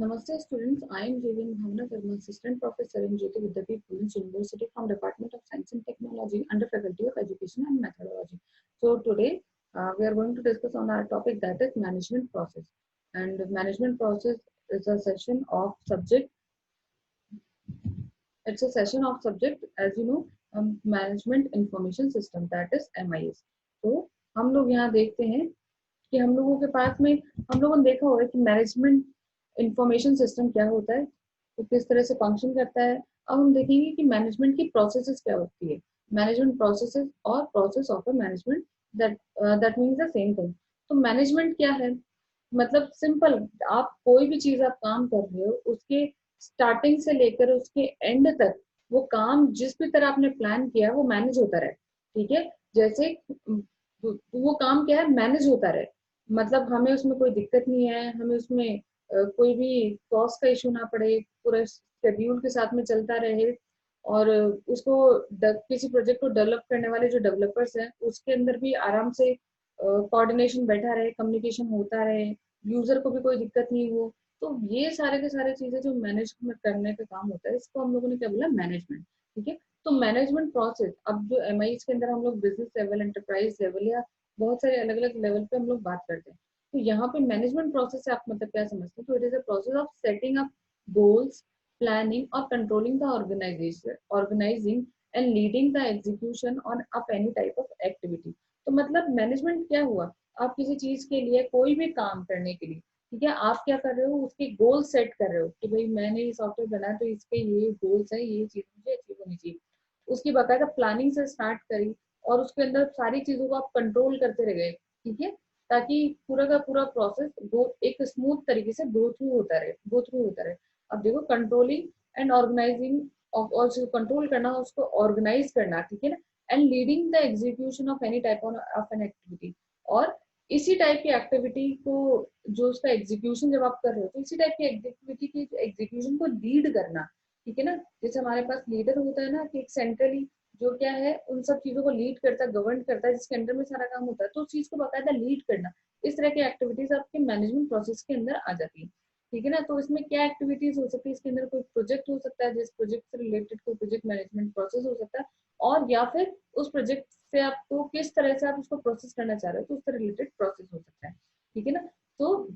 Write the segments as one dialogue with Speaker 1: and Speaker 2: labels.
Speaker 1: Namaste students, I am Jivin Bhavna Verma, Assistant Professor in Jyoti Vidyapeeth Women's University from Department of Science and Technology under Faculty of Education and Methodology. So today we are going to discuss on our topic, that is management process. And management process is a session of subject. It's a session of subject, as you know, Management Information System, that is MIS. तो हम लोग यहाँ देखते हैं कि हम लोगों के पास में हम लोगों ने देखा होगा कि मैनेजमेंट इंफॉर्मेशन सिस्टम क्या होता है, तो किस तरह से फंक्शन करता है। अब हम देखेंगे कि मैनेजमेंट की प्रोसेसेस क्या होती है, मैनेजमेंट प्रोसेसेस और process of a management, that means the same thing. तो मैनेजमेंट क्या है, मतलब सिंपल, आप कोई भी चीज आप काम कर रहे हो, उसके स्टार्टिंग से लेकर उसके एंड तक वो काम जिस भी तरह आपने प्लान किया वो मैनेज होता रहे। ठीक है, जैसे वो काम क्या है, मैनेज होता रहे, मतलब हमें उसमें कोई दिक्कत नहीं है, हमें उसमें कोई भी कॉस्ट का इशू ना पड़े, पूरा शेड्यूल के साथ में चलता रहे। और उसको किसी प्रोजेक्ट को डेवलप करने वाले जो डेवलपर्स हैं उसके अंदर भी आराम से कोऑर्डिनेशन बैठा रहे, कम्युनिकेशन होता रहे, यूजर को भी कोई दिक्कत नहीं हो। तो ये सारे के सारे चीजें जो मैनेज करने का काम होता है, इसको हम लोगों ने क्या बोला, मैनेजमेंट। ठीक है, तो मैनेजमेंट प्रोसेस, अब जो एमआईज के अंदर हम लोग बिजनेस लेवल, एंटरप्राइज लेवल या बहुत सारे अलग अलग लेवल पे हम लोग बात करते हैं। तो यहाँ पे मैनेजमेंट प्रोसेस से आप मतलब क्या समझते हैं, तो it is a process of setting up goals, planning or controlling the organizing and leading the execution on of any type of activity। तो मतलब मैनेजमेंट क्या हुआ, आप किसी चीज के लिए कोई भी काम करने के लिए, ठीक है, आप क्या कर रहे हो, उसके गोल सेट कर रहे हो कि भाई मैंने ये सॉफ्टवेयर बनाया तो इसके ये गोल्स है, ये चीज मुझे अचीव होनी चाहिए। उसकी बाकायदा प्लानिंग से स्टार्ट करी और उसके अंदर सारी चीजों को आप कंट्रोल करते रह गए। ठीक है, ताकि पूरा का पूरा प्रोसेस गो एक स्मूथ तरीके से गो थ्रू होता रहे। अब देखो, controlling and organising, also control करना, उसको ऑर्गेनाइज करना, ठीक है ना, and leading the execution of any type of an activity. और इसी टाइप की एक्टिविटी को, जो उसका एग्जीक्यूशन जब आप कर रहे हो, तो इसी टाइप की एक्टिविटी की एग्जीक्यूशन को लीड करना। ठीक है ना, जैसे हमारे पास लीडर होता है ना, कि एक सेंट्रली जो क्या है उन सब चीजों को लीड करता है, गवर्न करता है, जिसके अंडर में सारा काम होता है, तो उस चीज को बाकायदा लीड करना, इस तरह की एक्टिविटीज आपके मैनेजमेंट प्रोसेस के अंदर आ जाती है। ठीक है ना, तो इसमें क्या एक्टिविटीज हो सकती है, इसके अंदर कोई प्रोजेक्ट हो सकता है, जिस प्रोजेक्ट से रिलेटेड कोई प्रोजेक्ट मैनेजमेंट प्रोसेस हो सकता है, और या फिर उस प्रोजेक्ट से आपको किस तरह से आप उसको प्रोसेस करना चाह रहे हो, तो उससे रिलेटेड प्रोसेस हो सकता है। ठीक है ना, तो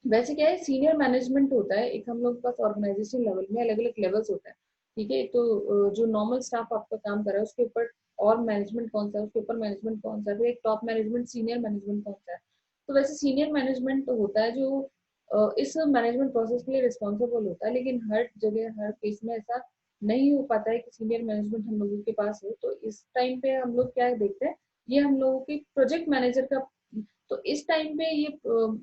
Speaker 1: वैसे क्या है, सीनियर मैनेजमेंट होता है एक, हम लोग के पास ऑर्गेनाइजेशन लेवल में अलग अलग लेवल्स होता है। ठीक है, तो जो नॉर्मल स्टाफ आपका काम कर रहा है उसके ऊपर और मैनेजमेंट कौन सा है, उसके ऊपर मैनेजमेंट कौन सा है, फिर एक टॉप मैनेजमेंट, सीनियर मैनेजमेंट कौन सा है। तो वैसे सीनियर मैनेजमेंट होता है जो इस मैनेजमेंट प्रोसेस के लिए रिस्पॉन्सिबल होता है, लेकिन हर जगह हर केस में ऐसा नहीं हो पाता है कि सीनियर मैनेजमेंट हम लोगों के पास हो। तो इस टाइम पे हम लोग क्या देखते हैं, ये हम लोगों के प्रोजेक्ट मैनेजर का, तो इस टाइम पे ये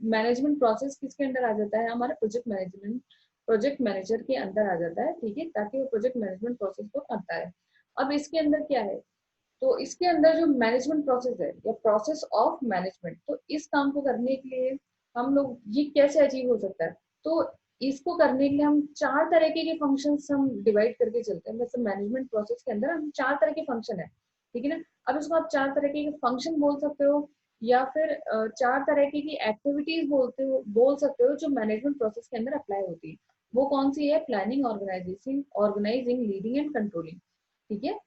Speaker 1: मैनेजमेंट प्रोसेस किसके अंदर आ जाता है, हमारा प्रोजेक्ट मैनेजर के अंदर आ जाता है। ठीक है, ताकि वो प्रोजेक्ट मैनेजमेंट प्रोसेस को करता है। अब इसके अंदर क्या है, तो इसके अंदर जो मैनेजमेंट प्रोसेस है या प्रोसेस ऑफ मैनेजमेंट, तो इस काम को करने के लिए हम लोग ये कैसे अचीव हो सकता है, तो इसको करने के लिए हम चार तरीके के फंक्शंस हम डिवाइड करके चलते हैं। वैसे मैनेजमेंट प्रोसेस के अंदर हम चार तरह के फंक्शन है। ठीक है ना, अब इसको आप चार तरह के फंक्शन बोल सकते हो, या फिर चार तरह की एक्टिविटीज बोल सकते हो जो मैनेजमेंट प्रोसेस के अंदर अप्लाई होती है। वो कौन सी है, planning, organising, leading and controlling. ठीक है,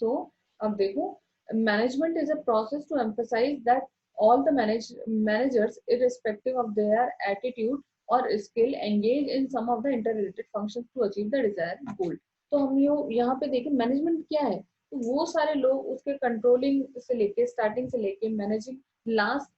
Speaker 1: सो अब देखो, management is a process to emphasise that all the managers irrespective of their attitude or skill engage in some of the interrelated functions to achieve the desired goal। तो हम यहाँ पे देखें management क्या है, तो वो सारे लोग उसके कंट्रोलिंग से लेके, स्टार्टिंग से लेके मैनेजिंग लास्ट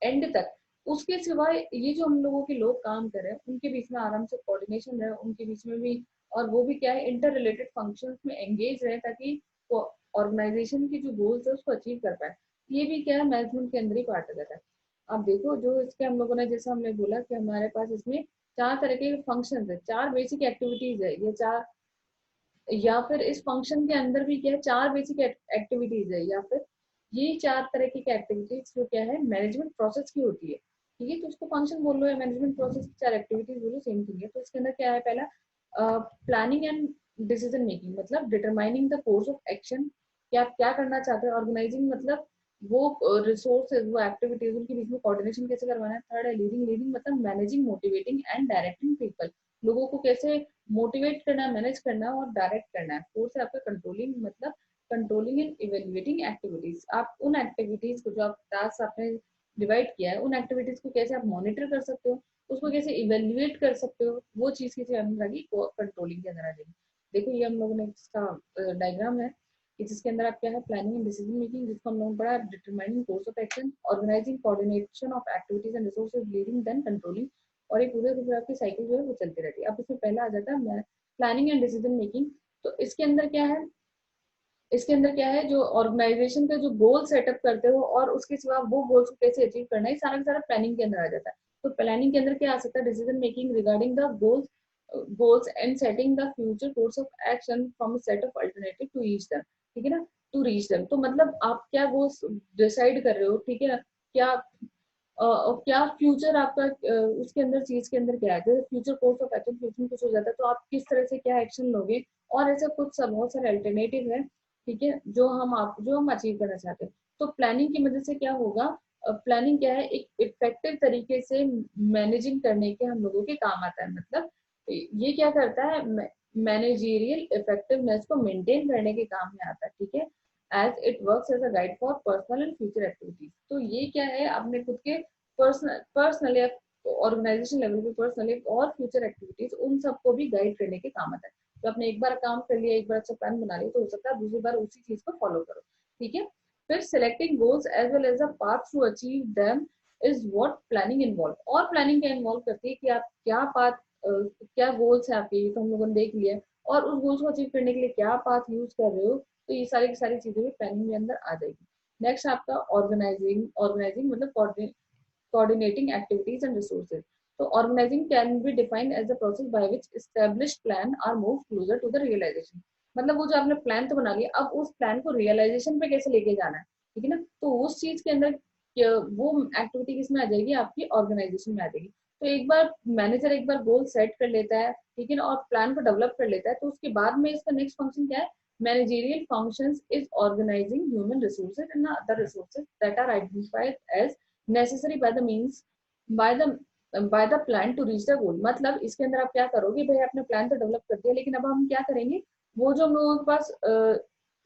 Speaker 1: एंड तक, उसके सिवाय ये जो हम लोगों के लोग काम कर रहे हैं उनके बीच में आराम से कोऑर्डिनेशन रहे, उनके बीच में भी, और वो भी क्या है, इंटर रिलेटेड फंक्शंस में एंगेज रहे, ताकि ऑर्गेनाइजेशन की जो गोल्स है उसको अचीव कर पाए। ये भी क्या है, मैनेजमेंट के अंदर ही पार्ट आ जाता है। अब देखो, जो इसके हम लोगों ने, जैसा हमने बोला कि हमारे पास इसमें चार तरह के फंक्शन है, चार बेसिक एक्टिविटीज है, ये चार, या फिर इस फंक्शन के अंदर भी क्या है, चार बेसिक एक्टिविटीज है, या फिर ये चार तरह की एक्टिविटीज जो क्या है मैनेजमेंट प्रोसेस की होती है। ठीक है, तो उसको फंक्शन बोल लो या मैनेजमेंट प्रोसेस की चार एक्टिविटीज बोलो, सेम थिंग है। तो इसके अंदर क्या है, पहला प्लानिंग एंड डिसीजन मेकिंग, मतलब determining the course of action, कि आप क्या करना चाहते हो। ऑर्गेनाइजिंग मतलब वो रिसोर्सेज, वो एक्टिविटीज, उनके बीच में कोऑर्डिनेशन कैसे करवाना है। थर्ड है लीडिंग। लीडिंग मतलब managing, motivating and directing people, लोगों को कैसे मोटिवेट करना है, मैनेज करना है और डायरेक्ट करना है। फोर्थ है आपका कंट्रोलिंग, मतलब कंट्रोलिंग एंड इवेल्युएटिंग एक्टिविटीज, आप उन एक्टिविटीज को जो आप टास्क आपने डिवाइड किया है, उन एक्टिविटीज को कैसे आप मॉनिटर कर सकते हो, उसको कैसे इवेल्युएट कर सकते हो, वो चीज किसी अंदर आ गई, कंट्रोलिंग के अंदर आ जाएगी। देखो ये हम लोगों ने इसका डायग्राम है कि जिसके अंदर आप क्या है, प्लानिंग एंड डिसीजन मेकिंग, जिसको हम लोगों ने पढ़ा determining course of action, organising coordination of activities and resources, leading then controlling, और ये पूरे पूरे आपकी साइकिल जो है वो चलती रहती है। अब इसमें पहला आ जाता है प्लानिंग एंड डिसीजन मेकिंग। तो इसके अंदर क्या है, इसके अंदर क्या है, जो ऑर्गेनाइजेशन का जो गोल सेटअप करते हो और उसके सिवा वो गोल्स को कैसे अचीव करना है, सारा का सारा प्लानिंग के अंदर आ जाता है। तो प्लानिंग के अंदर क्या आ सकता है, decision making regarding the goals and setting the future course of action from set of alternative to reach them, ठीक है ना, टू रीच देम। तो मतलब आप क्या गोल्स डिसाइड कर रहे हो, ठीक है ना, क्या क्या फ्यूचर आपका उसके अंदर चीज के अंदर क्या है, जैसे future course of action, future में कुछ हो जाता है तो आप किस तरह से क्या एक्शन लोगे, और ऐसा कुछ सब बहुत सारे अल्टरनेटिव है, ठीक है, जो हम अचीव करना चाहते हैं। तो प्लानिंग की मदद से क्या होगा, प्लानिंग क्या है, एक इफेक्टिव तरीके से मैनेजिंग करने के हम लोगों के काम आता है। मतलब ये क्या करता है, मैनेजेरियल इफेक्टिवनेस को मेंटेन करने के काम में आता है, ठीक है, as it works as a guide for personal and future activities. तो ये क्या है, अपने खुद के पर्सनल या ऑर्गेनाइजेशन लेवल पे पर्सनल और फ्यूचर एक्टिविटीज, उन सबको भी गाइड करने के काम आता है। तो आपने एक बार काम कर लिया, एक बार अच्छा प्लान बना लिया, तो हो सकता है दूसरी बार उसी चीज को फॉलो करो, ठीक है। फिर selecting goals as well as a path to achieve them is what planning involve. और प्लानिंग क्या इन्वॉल्व करती है कि आप क्या पाथ, क्या गोल्स है आपके, तो हम लोगों ने देख लिया, और उस गोल्स को अचीव करने के लिए क्या पाथ यूज कर रहे हो, तो ये सारी की सारी चीजें भी प्लानिंग के अंदर आ जाएगी। नेक्स्ट आपका ऑर्गेनाइजिंग। ऑर्गेनाइजिंग मतलब coordinating activities and resources. So organizing can be defined as the process by which established plan are moved closer to the realization. मतलब वो जो आपने प्लान तो बना लिया, अब उस प्लान को रियलाइजेशन पे कैसे लेके जाना है, ठीक है ना, तो उस चीज के अंदर वो एक्टिविटी किसमें आ जाएगी, आपकी ऑर्गेनाइजेशन में आ जाएगी। तो एक बार मैनेजर एक बार गोल सेट कर लेता है, ठीक है ना, और प्लान को डेवलप कर लेता है, तो उसके बाद में इसका नेक्स्ट फंक्शन क्या है, managerial functions is organizing human resources and other resources that are identified as necessary by the means by the by the plan to reach the goal। मतलब इसके अंदर आप क्या करोगे, भाई आपने प्लान तो डेवलप कर दिया, लेकिन अब हम क्या करेंगे, वो जो हम लोगों के पास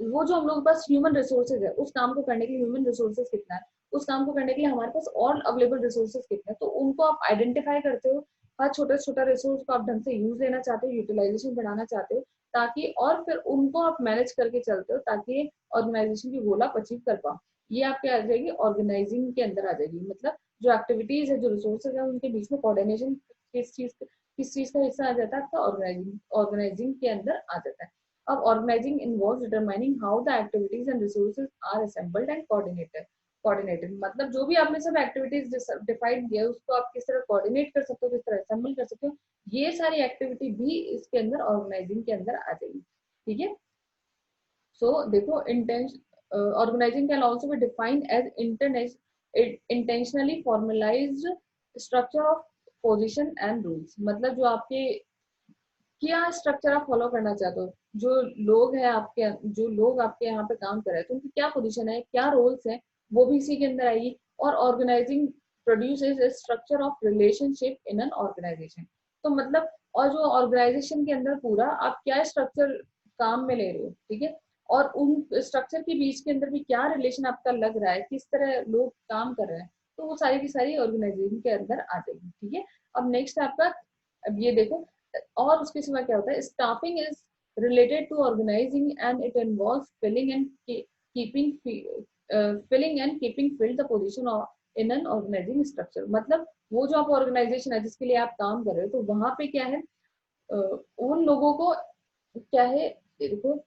Speaker 1: वो जो हम लोगों के पास ह्यूमन रिसोर्सेज है, उस काम को करने के लिए ह्यूमन रिसोर्सेज कितना है, उस काम को करने के लिए हमारे पास और अवेलेबल रिसोर्सेज कितने हैं, तो उनको आप आइडेंटिफाई करते हो। हर छोटा छोटा रिसोर्स को आप ढंग से यूज लेना चाहते हो, यूटिलाइजेशन बढ़ाना चाहते हो, ताकि और फिर उनको आप मैनेज करके चलते हो, ताकि ऑर्गेनाइजेशन की गोल आप अचीव कर पाओ। ये आपके आ जाएगी ऑर्गेनाइजिंग के अंदर आ जाएगी। मतलब जो एक्टिविटीज है, जो रिसोर्सेज है, उनके बीच में कोऑर्डिनेशन किस चीज का हिस्सा आ जाता है, आपका ऑर्गेनाइजिंग ऑर्गेनाइजिंग के अंदर आ जाता है। अब organising involves determining how the activities and resources are assembled and coordinated. मतलब जो भी आपने सब एक्टिविटीज डिफाइन किया है, उसको आप किस तरह कोऑर्डिनेट कर सकते हो, किस तरह असेंबल कर सकते हो, ये सारी एक्टिविटी भी इसके अंदर ऑर्गेनाइजिंग के अंदर आ जाएगी, ठीक है। सो देखो, organizing can also be defined as intentionally formalized structure of position and rules। मतलब जो आपके क्या स्ट्रक्चर आप फॉलो करना चाहते हो, जो लोग आपके यहाँ पे काम कर रहे हैं, तो उनकी क्या पोजीशन है, क्या रोल्स है, वो भी इसी के अंदर आएगी। और organising produces a structure of relationship in an organisation. तो मतलब, और जो ऑर्गेनाइजेशन के अंदर पूरा आप क्या स्ट्रक्चर काम में ले रहे हो, ठीक है, और उन स्ट्रक्चर के बीच के अंदर भी क्या रिलेशन आपका लग रहा है, किस तरह लोग काम कर रहे हैं, तो वो सारी की सारी ऑर्गेनाइजेशन के अंदर आ जाएगी, ठीक है। अब नेक्स्ट आपका, अब ये देखो, और उसके सिवा क्या होता है, staffing is related to organising and it involves keeping fill the position in an organising structure. मतलब वो जो आप ऑर्गेनाइजेशन है जिसके लिए आप काम कर रहे हो, तो वहां पे क्या है, उन लोगों को क्या है, देखो,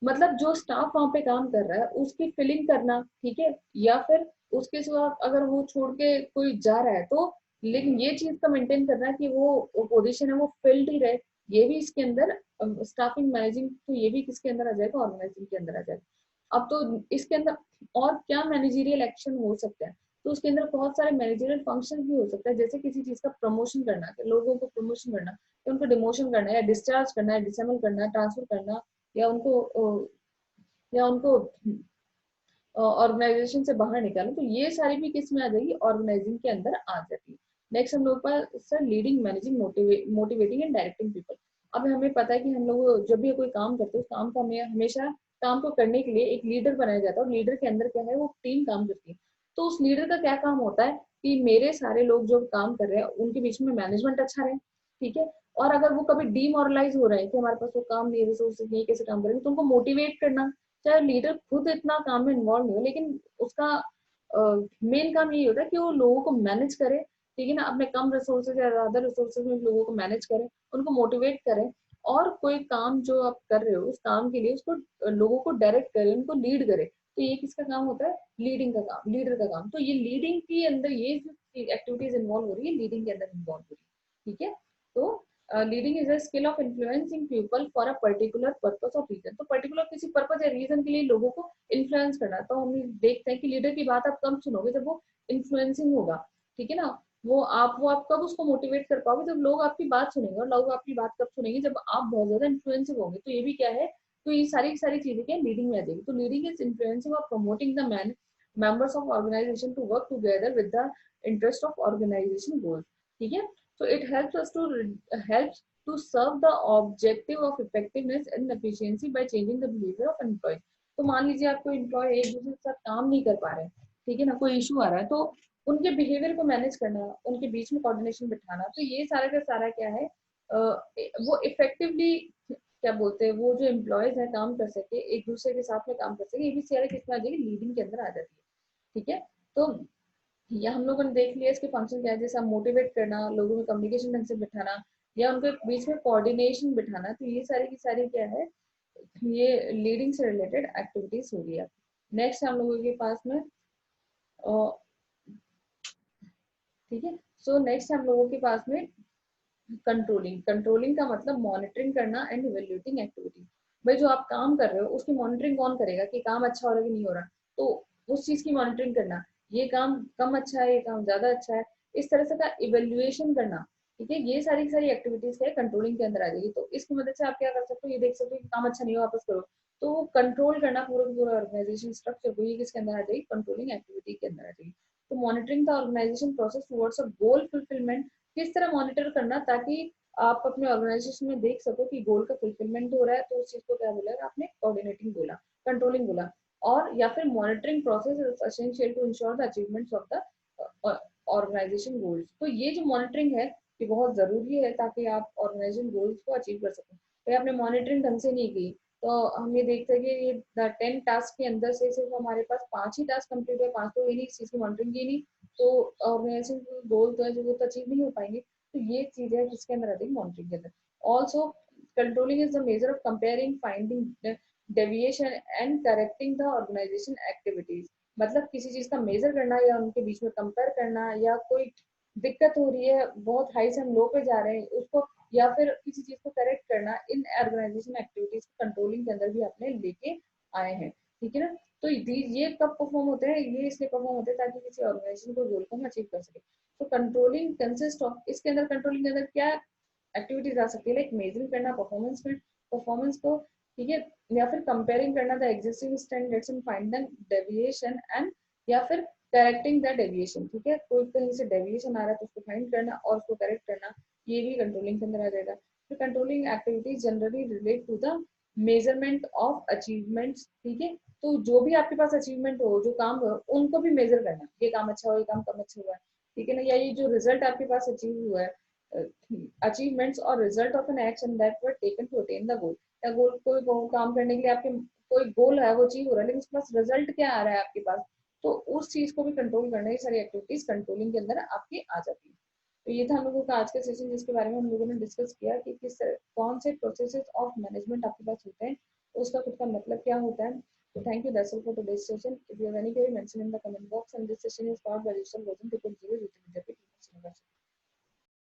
Speaker 1: मतलब जो स्टाफ वहां पे काम कर रहा है उसकी फिलिंग करना, ठीक है, या फिर उसके सिवा अगर वो छोड़ के कोई जा रहा है तो, लेकिन ये चीज का मेंटेन करना कि वो पोजीशन है वो फिल्ड ही रहे, ये भी इसके अंदर स्टाफिंग मैनेजिंग, तो ये भी किसके अंदर आ जाएगा, ऑर्गेनाइजिंग के अंदर आ जाएगा। अब तो इसके अंदर और क्या मैनेजरियल एक्शन हो सकता है, तो उसके अंदर बहुत सारे मैनेजरियल फंक्शन भी हो सकता है, जैसे किसी चीज का प्रमोशन करना, लोगों को प्रमोशन करना, या उनको डिमोशन करना, या डिस्चार्ज करना, डिसेबल करना, ट्रांसफर करना, या उनको या उनको ऑर्गेनाइजेशन से बाहर निकालें, तो ये सारी भी किस में आ जाएगी, ऑर्गेनाइजिंग के अंदर आ जाती है। नेक्स्ट हम लोग पास sir leading, managing, motivating and directing people. अब हमें पता है कि हम लोग जब भी कोई काम करते हैं उस काम का हमें हमेशा काम को करने के लिए एक लीडर बनाया जाता है, और लीडर के अंदर क्या है, वो टीम काम करती है। तो उस लीडर का क्या काम होता है कि मेरे सारे लोग जो काम कर रहे हैं उनके बीच में मैनेजमेंट अच्छा रहे, ठीक है। और अगर वो कभी डीमोरलाइज हो रहे हैं कि हमारे पास वो काम नहीं, रिसोर्सेज नहीं, कैसे काम करेंगे, तो उनको मोटिवेट करना। चाहे लीडर खुद इतना काम में इन्वॉल्व हो, लेकिन उसका मेन काम यही होता है कि वो लोगों को मैनेज करे, ठीक है ना, अपने कम रिसोर्सेज या ज्यादा रिसोर्सेज में लोगों को मैनेज करे, उनको मोटिवेट करे, और कोई काम जो आप कर रहे हो उस काम के लिए उसको लोगों को डायरेक्ट करे, उनको लीड करे। तो ये किसका काम होता है, लीडिंग का काम, लीडर का काम। तो ये लीडिंग के अंदर ये एक्टिविटीज इन्वॉल्व हो रही है, लीडिंग के अंदर इन्वॉल्व हो रही है, ठीक है। तो leading is a skill of influencing people for a particular purpose of reason. तो पर्टिकुलर किसी पर्पस या रीजन के लिए लोगों को इन्फ्लुएंस करना। तो हम देखते हैं कि लीडर की बात आप कम सुनोगे जब वो इन्फ्लुएंसिंग होगा, ठीक है ना। वो आप कब उसको मोटिवेट कर पाओगे, जब लोग आपकी बात सुनेंगे। और लोग आपकी बात कब सुनेंगे, जब आप बहुत ज्यादा इन्फ्लुएंसिव होंगे। तो ये भी क्या है, तो ये सारी सारी चीजें क्या लीडिंग में आ जाएगी। तो लीडिंग इज इन्फ्लुएंसिंग और promoting the man members of organization to work together with the interest of organization goals, ठीक है। So it helps us to helps to serve the objective of effectiveness and efficiency by changing the behavior of employee। तो मान लीजिए आपको employ एक दूसरे के साथ काम नहीं कर पा रहे हैं, ठीक है ना, कोई इशू आ रहा है, तो उनके बिहेवियर को मैनेज करना, उनके बीच में कोऑर्डिनेशन बिठाना। तो ये सारा का सारा क्या है, वो इफेक्टिवली क्या बोलते हैं, वो जो एम्प्लॉयज है काम कर सके, एक दूसरे के साथ में काम कर सके, ये भी सारे किस में आ जाएगी, लीडिंग के अंदर आ जाती है, ठीक है। तो ये हम लोगों ने देख लिया इसके फंक्शन क्या है, जैसे मोटिवेट करना, लोगों में कम्युनिकेशन ढंग से बिठाना, या उनके बीच में कोऑर्डिनेशन बिठाना। तो ये सारी की सारी क्या है, ये लीडिंग से रिलेटेड एक्टिविटीज हो रही है। नेक्स्ट हम लोगों के पास में ठीक है। सो नेक्स्ट हम लोगों के पास में कंट्रोलिंग। कंट्रोलिंग का मतलब मॉनिटरिंग करना एंड इवेल्युएटिंग एक्टिविटी। भाई जो आप काम कर रहे हो उसकी मॉनिटरिंग कौन करेगा कि काम अच्छा हो रहा है कि नहीं हो रहा, तो उस चीज की मॉनिटरिंग करना, ये काम कम अच्छा है, ये काम ज्यादा अच्छा है, इस तरह से का इवेल्युएशन करना, ठीक है। ये सारी सारी एक्टिविटीज है कंट्रोलिंग के अंदर आ जाएगी। तो इसकी मदद से आप क्या कर सकते हो, ये देख सकते हो कि काम अच्छा नहीं हो, वापस करो। तो वो कंट्रोल करना पूरा पूरा ऑर्गेनाइजेशन स्ट्रक्चर को, ये किसके अंदर आ जाएगी, कंट्रोलिंग एक्टिविटी के अंदर आ जाएगी। तो monitoring the organisation process towards a goal fulfilment. किस तरह मॉनिटर करना, ताकि आप अपने ऑर्गेनाइजेशन में देख सको कि गोल का फुलफिलमेंट हो रहा है। तो उस चीज को क्या बोला, आपने कोऑर्डिनेटिंग बोला, कंट्रोलिंग बोला। और या फिर monitoring process is essential to ensure the achievements of the organisation goals. तो ये जो मॉनिटरिंग है ये बहुत जरूरी है ताकि आप ऑर्गेनाइजेशन गोल्स को अचीव कर सकें। तो आपने मॉनिटरिंग ढंग से नहीं की, तो हम ये देखते हैं कि ये 10 टास्क के अंदर से सिर्फ हमारे पास 5 ही टास्क कंप्लीट है, 5 तो ये नहीं, इस चीज की मॉनिटरिंग की नहीं, तो ऑर्गेनाइजेशन गोल तो है जो वो तो अचीव नहीं हो पाएंगे। तो ये चीज है जिसके अंदर आती है मॉनिटरिंग के अंदर। Also controlling is the measure of comparing, finding deviation and correcting the organisation activities. मतलब किसी चीज का मेजर करना या उनके बीच में कंपेयर करना, या कोई दिक्कत हो रही है, बहुत हाई से हम लो पे जा रहे हैं उसको, या फिर किसी चीज को करेक्ट करना, इन ऑर्गेनाइजेशन एक्टिविटीज कंट्रोलिंग के अंदर भी अपने लेके आए हैं, ठीक है ना। तो ये कब परफॉर्म होते हैं, ये इसलिए परफॉर्म होते हैं ताकि किसी ऑर्गेनाइजेशन को गोल को हम अचीव कर सके। तो कंट्रोलिंग कंसिस्ट ऑफ, इसके अंदर कंट्रोलिंग के अंदर क्या एक्टिविटीज आ सकती है, लाइक मेजरिंग करना परफॉर्मेंस में, परफॉर्मेंस को, ठीक है, या फिर कंपेयरिंग करना the existing standards and find the deviation and, या फिर करेक्टिंग द डेविएशन, ठीक है, कोई कहीं से डेविएशन आ रहा है तो उसको फाइंड करना और उसको करेक्ट करना, ये भी कंट्रोलिंग के अंदर आ जाएगा। तो controlling activities generally relate to the measurement of achievements, ठीक है। तो जो भी आपके पास अचीवमेंट हो, जो काम हो, उनको भी मेजर करना, ये काम अच्छा हो, ये काम कम अच्छा हुआ है, ठीक है ना, या ये जो रिजल्ट आपके पास अचीव हुआ है, अचीवमेंट्स और result of an action that were taken to attain the goal. या गोल, कोई काम करने के लिए आपके कोई गोल है वो अचीव हो रहा है, लेकिन उसके पास रिजल्ट क्या आ रहा है आपके पास, तो उस चीज को भी कंट्रोल करने की सारी एक्टिविटीज कंट्रोलिंग के अंदर आपकी आ जाती है। तो ये था हम लोगों का आज का सेशन, जिसके बारे में हम लोगों ने डिस्कस किया कि किस कौन से प्रोसेसेस ऑफ मैनेजमेंट आपके पास होते हैं, उसका खुद का मतलब क्या होता है। So thank you. That's all for today's session. If you have any query, mention in the comment box. And this session is powered by Digital Version 2.0 using Jupyter.